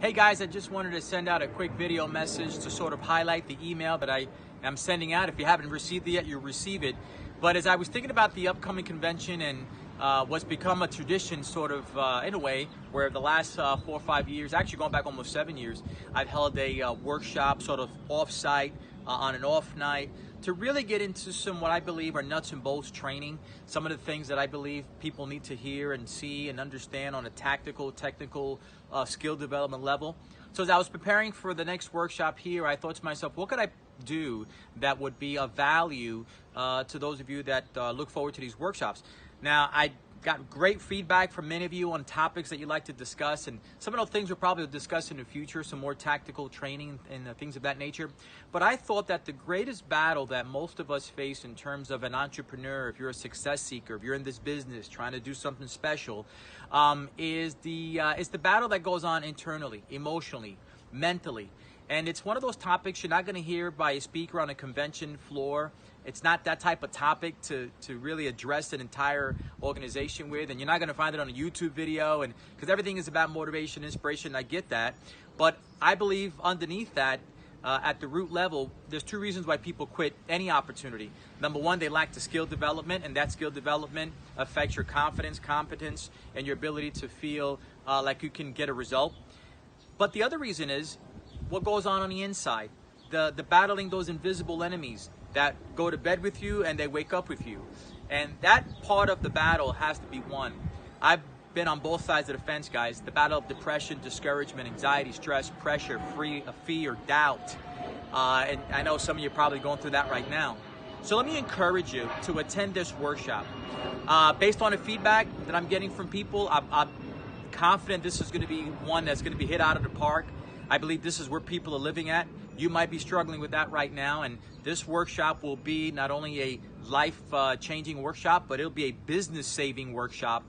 Hey guys, I just wanted to send out a quick video message to sort of highlight the email that I am sending out. If you haven't received it yet, you'll receive it. But as I was thinking about the upcoming convention and what's become a tradition sort of in a way, where the last 4 or 5 years, actually going back almost 7 years, I've held a workshop sort of off-site on an off night to really get into some what I believe are nuts and bolts training, some of the things that I believe people need to hear and see and understand on a tactical, technical, skill development level. So as I was preparing for the next workshop here, I thought to myself, what could I do that would be of value to those of you that look forward to these workshops? Now, I got great feedback from many of you on topics that you'd like to discuss, and some of those things we'll probably discuss in the future, some more tactical training and things of that nature. But I thought that the greatest battle that most of us face in terms of an entrepreneur, if you're a success seeker, if you're in this business trying to do something special, is the battle that goes on internally, emotionally, mentally. And it's one of those topics you're not going to hear by a speaker on a convention floor. It's not that type of topic to really address an entire organization with, and you're not going to find it on a YouTube video, and because everything is about motivation, inspiration. I get that, but I believe underneath that, at the root level, there's two reasons why people quit any opportunity. Number one, they lack the skill development, and that skill development affects your confidence, competence, and your ability to feel like you can get a result. But the other reason is what goes on the inside, the battling those invisible enemies that go to bed with you and they wake up with you. And that part of the battle has to be won. I've been on both sides of the fence, guys. The battle of depression, discouragement, anxiety, stress, pressure, fear, doubt. And I know some of you are probably going through that right now. So let me encourage you to attend this workshop. Based on the feedback that I'm getting from people, I'm confident this is going to be one that's going to be hit out of the park. I believe this is where people are living at. You might be struggling with that right now, and this workshop will be not only a life-changing workshop, but it'll be a business-saving workshop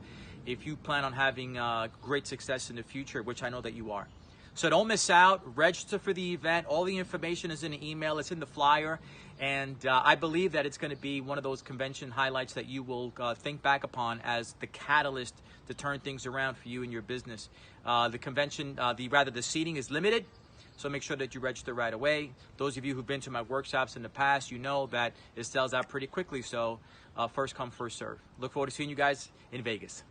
if you plan on having great success in the future, which I know that you are. So don't miss out. Register for the event. All the information is in the email. It's in the flyer, and I believe that it's going to be one of those convention highlights that you will think back upon as the catalyst to turn things around for you and your business. The convention, the seating is limited. So make sure that you register right away. Those of you who've been to my workshops in the past, you know that it sells out pretty quickly. So first come, first serve. Look forward to seeing you guys in Vegas.